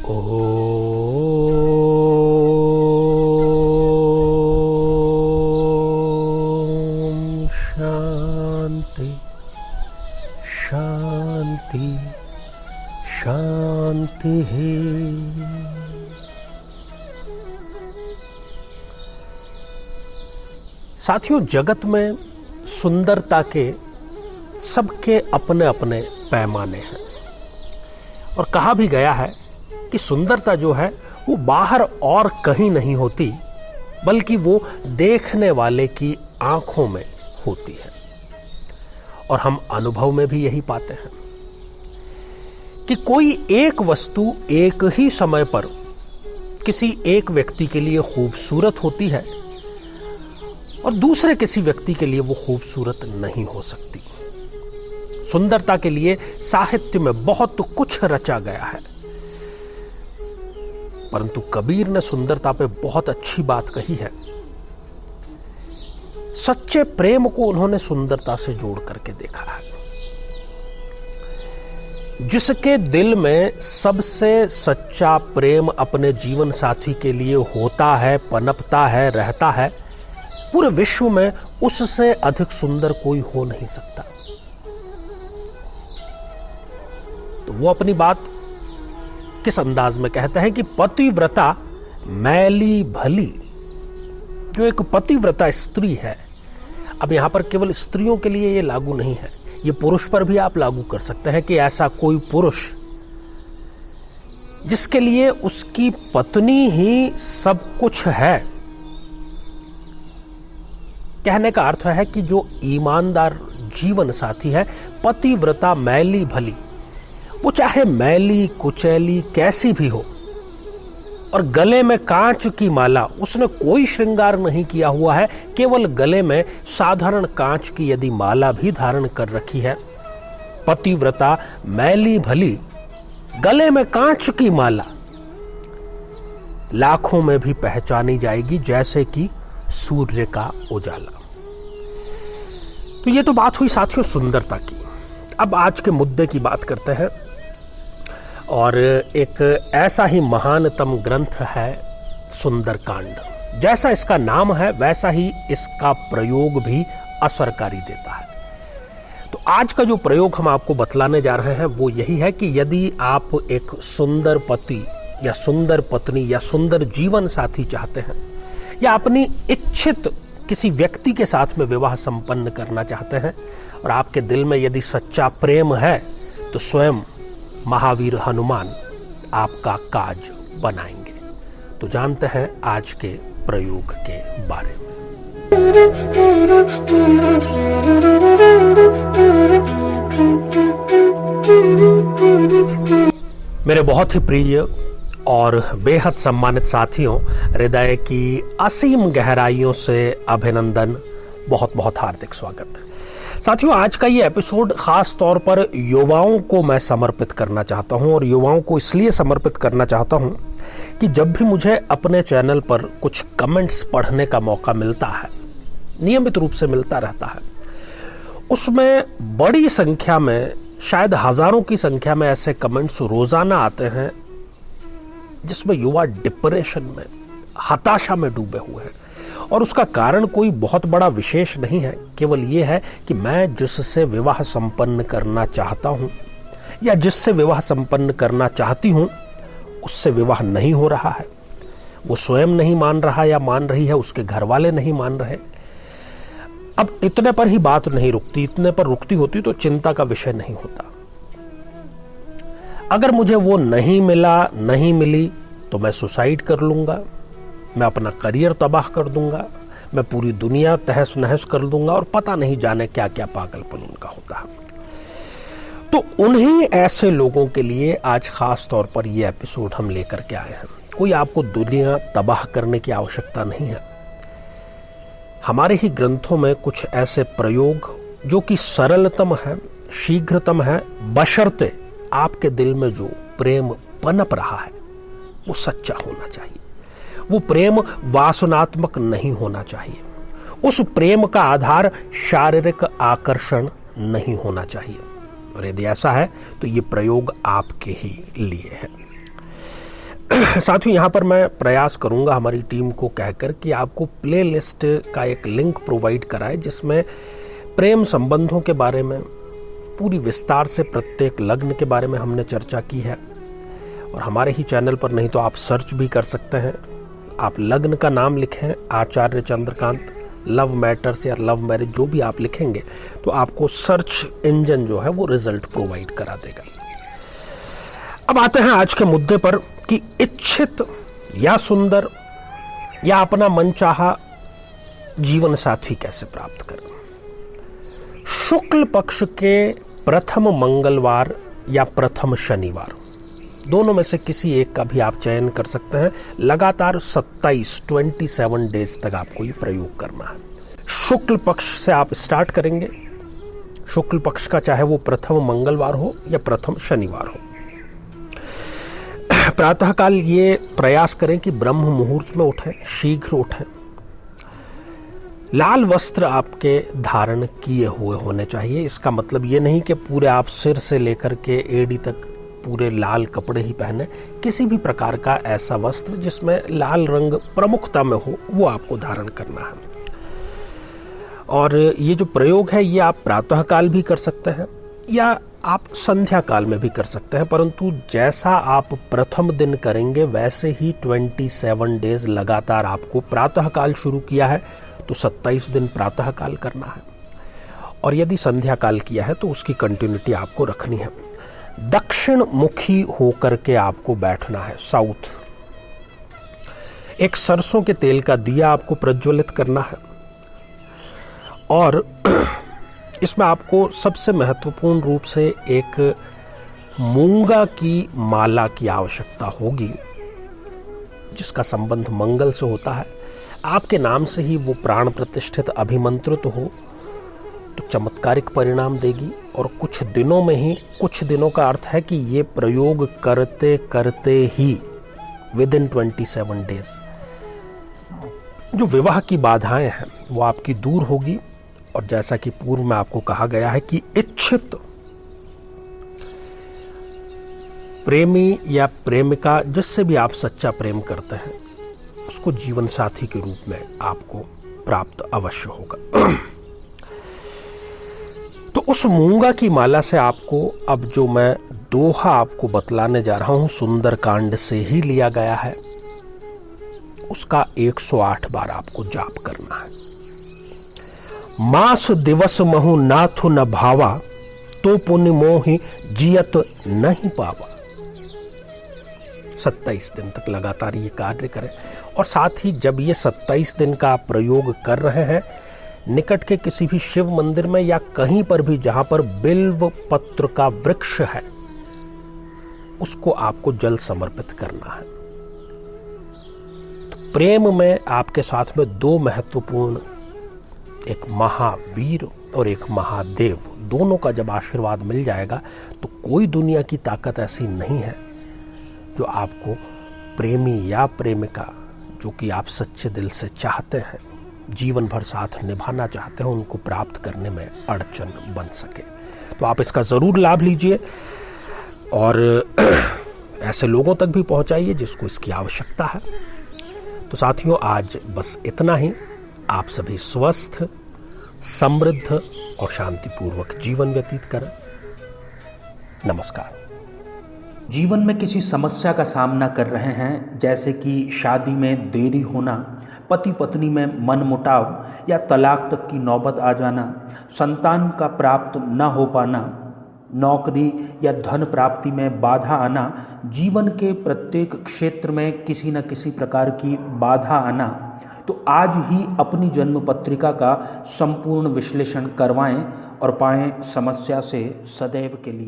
ओम शांति शांति शांति है। साथियों, जगत में सुंदरता के सबके अपने अपने पैमाने हैं और कहा भी गया है कि सुंदरता जो है वो बाहर और कहीं नहीं होती, बल्कि वो देखने वाले की आंखों में होती है। और हम अनुभव में भी यही पाते हैं कि कोई एक वस्तु एक ही समय पर किसी एक व्यक्ति के लिए खूबसूरत होती है और दूसरे किसी व्यक्ति के लिए वो खूबसूरत नहीं हो सकती। सुंदरता के लिए साहित्य में बहुत कुछ रचा गया है, परंतु कबीर ने सुंदरता पे बहुत अच्छी बात कही है। सच्चे प्रेम को उन्होंने सुंदरता से जोड़ करके देखा है। जिसके दिल में सबसे सच्चा प्रेम अपने जीवन साथी के लिए होता है, पनपता है, रहता है, पूरे विश्व में उससे अधिक सुंदर कोई हो नहीं सकता। तो वो अपनी बात किस अंदाज में कहते हैं कि पतिव्रता मैली भली। जो एक पतिव्रता स्त्री है, अब यहां पर केवल स्त्रियों के लिए ये लागू नहीं है, ये पुरुष पर भी आप लागू कर सकते हैं कि ऐसा कोई पुरुष जिसके लिए उसकी पत्नी ही सब कुछ है। कहने का अर्थ है कि जो ईमानदार जीवन साथी है, पतिव्रता मैली भली, वो चाहे मैली कुचैली कैसी भी हो, और गले में कांच की माला, उसने कोई श्रृंगार नहीं किया हुआ है, केवल गले में साधारण कांच की यदि माला भी धारण कर रखी है, पतिव्रता मैली भली, गले में कांच की माला, लाखों में भी पहचानी जाएगी जैसे कि सूर्य का उजाला। तो ये तो बात हुई साथियों सुंदरता की। अब आज के मुद्दे की बात करते हैं, और एक ऐसा ही महानतम ग्रंथ है सुंदरकांड। जैसा इसका नाम है वैसा ही इसका प्रयोग भी असरकारी देता है। तो आज का जो प्रयोग हम आपको बतलाने जा रहे हैं वो यही है कि यदि आप एक सुंदर पति या सुंदर पत्नी या सुंदर जीवन साथी चाहते हैं, या अपनी इच्छित किसी व्यक्ति के साथ में विवाह संपन्न करना चाहते हैं, और आपके दिल में यदि सच्चा प्रेम है, तो स्वयं महावीर हनुमान आपका काज बनाएंगे। तो जानते हैं आज के प्रयोग के बारे में। मेरे बहुत ही प्रिय और बेहद सम्मानित साथियों, हृदय की असीम गहराइयों से अभिनंदन, बहुत बहुत हार्दिक स्वागत। साथियों, आज का ये एपिसोड खास तौर पर युवाओं को मैं समर्पित करना चाहता हूं, और युवाओं को इसलिए समर्पित करना चाहता हूं कि जब भी मुझे अपने चैनल पर कुछ कमेंट्स पढ़ने का मौका मिलता है, नियमित रूप से मिलता रहता है, उसमें बड़ी संख्या में, शायद हजारों की संख्या में ऐसे कमेंट्स रोजाना आते हैं जिसमें युवा डिप्रेशन में, हताशा में डूबे हुए हैं। और उसका कारण कोई बहुत बड़ा विशेष नहीं है, केवल ये है कि मैं जिससे विवाह संपन्न करना चाहता हूं या जिससे विवाह संपन्न करना चाहती हूं, उससे विवाह नहीं हो रहा है। वो स्वयं नहीं मान रहा या मान रही है, उसके घर वाले नहीं मान रहे। अब इतने पर ही बात नहीं रुकती, इतने पर रुकती होती तो चिंता का विषय नहीं होता। अगर मुझे वो नहीं मिला, नहीं मिली, तो मैं सुसाइड कर लूंगा, मैं अपना करियर तबाह कर दूंगा, मैं पूरी दुनिया तहस नहस कर दूंगा, और पता नहीं जाने क्या क्या पागलपन उनका होता है। तो उन्हीं ऐसे लोगों के लिए आज खास तौर पर यह एपिसोड हम लेकर के आए हैं। कोई आपको दुनिया तबाह करने की आवश्यकता नहीं है। हमारे ही ग्रंथों में कुछ ऐसे प्रयोग जो कि सरलतम है, शीघ्रतम है, बशर्ते आपके दिल में जो प्रेम पनप रहा है वो सच्चा होना चाहिए। वो प्रेम वासनात्मक नहीं होना चाहिए। उस प्रेम का आधार शारीरिक आकर्षण नहीं होना चाहिए। और यदि ऐसा है तो ये प्रयोग आपके ही लिए है। साथियों, यहाँ पर मैं प्रयास करूँगा हमारी टीम को कहकर कि आपको प्लेलिस्ट का एक लिंक प्रोवाइड कराए जिसमें प्रेम संबंधों के बारे में पूरी विस्तार से प्रत्येक लग्न के बारे में हमने चर्चा की है। और हमारे ही चैनल पर नहीं तो आप सर्च भी कर सकते हैं। आप लग्न का नाम लिखें आचार्य चंद्रकांत, लव मैटर्स या लव मैरिज, जो भी आप लिखेंगे तो आपको सर्च इंजन जो है वो रिजल्ट प्रोवाइड करा देगा। अब आते हैं आज के मुद्दे पर कि इच्छित या सुंदर या अपना मनचाहा जीवन साथी कैसे प्राप्त करें। शुक्ल पक्ष के प्रथम मंगलवार या प्रथम शनिवार, दोनों में से किसी एक का भी आप चयन कर सकते हैं। लगातार 27 डेज तक आपको ये प्रयोग करना है। शुक्ल पक्ष से आप स्टार्ट करेंगे। शुक्ल पक्ष का चाहे वो प्रथम मंगलवार हो या प्रथम शनिवार हो। प्रातःकाल ये प्रयास करें कि ब्रह्म मुहूर्त में उठें, शीघ्र उठें। लाल वस्त्र आपके धारण किए हुए होने चाहिए। इसका मतलब ये नहीं कि पूरे आप सिर से लेकर के एड़ी तक पूरे लाल कपड़े ही पहने। किसी भी प्रकार का ऐसा वस्त्र जिसमें लाल रंग प्रमुखता में हो वो आपको धारण करना है। और ये जो प्रयोग है ये आप प्रातःकाल भी कर सकते हैं या आप संध्या काल में भी कर सकते हैं, परंतु जैसा आप प्रथम दिन करेंगे वैसे ही 27 डेज लगातार आपको प्रातःकाल शुरू किया है तो 27 दिन प्रातःकाल करना है। और यदि संध्या काल किया है तो उसकी कंटिन्यूटी आपको रखनी है। दक्षिण मुखी होकर के आपको बैठना है, साउथ। एक सरसों के तेल का दिया आपको प्रज्वलित करना है। और इसमें आपको सबसे महत्वपूर्ण रूप से एक मूंगा की माला की आवश्यकता होगी जिसका संबंध मंगल से होता है। आपके नाम से ही वो प्राण प्रतिष्ठित अभिमंत्रित हो तो चमत्कारिक परिणाम देगी। और कुछ दिनों में ही, कुछ दिनों का अर्थ है कि ये प्रयोग करते करते ही विदिन 27 डेज जो विवाह की बाधाएं हैं वो आपकी दूर होगी। और जैसा कि पूर्व में आपको कहा गया है कि इच्छित प्रेमी या प्रेमिका जिससे भी आप सच्चा प्रेम करते हैं उसको जीवन साथी के रूप में आपको प्राप्त अवश्य होगा। तो उस मूंगा की माला से आपको, अब जो मैं दोहा आपको बतलाने जा रहा हूं सुंदरकांड से ही लिया गया है, उसका 108 बार आपको जाप करना है। मास दिवस महु नाथु न भावा, तो पुण्य मोहि जियत नहीं पावा। 27 दिन तक लगातार ये कार्य करें। और साथ ही जब ये 27 दिन का आप प्रयोग कर रहे हैं, निकट के किसी भी शिव मंदिर में या कहीं पर भी जहां पर बिल्व पत्र का वृक्ष है उसको आपको जल समर्पित करना है। तो प्रेम में आपके साथ में दो महत्वपूर्ण, एक महावीर और एक महादेव, दोनों का जब आशीर्वाद मिल जाएगा तो कोई दुनिया की ताकत ऐसी नहीं है जो आपको प्रेमी या प्रेमिका जो कि आप सच्चे दिल से चाहते हैं, जीवन भर साथ निभाना चाहते हैं, उनको प्राप्त करने में अड़चन बन सके। तो आप इसका जरूर लाभ लीजिए और ऐसे लोगों तक भी पहुंचाइए जिसको इसकी आवश्यकता है। तो साथियों, आज बस इतना ही। आप सभी स्वस्थ, समृद्ध और शांतिपूर्वक जीवन व्यतीत करें। नमस्कार। जीवन में किसी समस्या का सामना कर रहे हैं, जैसे कि शादी में देरी होना, पति पत्नी में मनमुटाव या तलाक तक की नौबत आ जाना, संतान का प्राप्त न हो पाना, नौकरी या धन प्राप्ति में बाधा आना, जीवन के प्रत्येक क्षेत्र में किसी न किसी प्रकार की बाधा आना, तो आज ही अपनी जन्म पत्रिका का संपूर्ण विश्लेषण करवाएं और पाएं समस्या से सदैव के लिए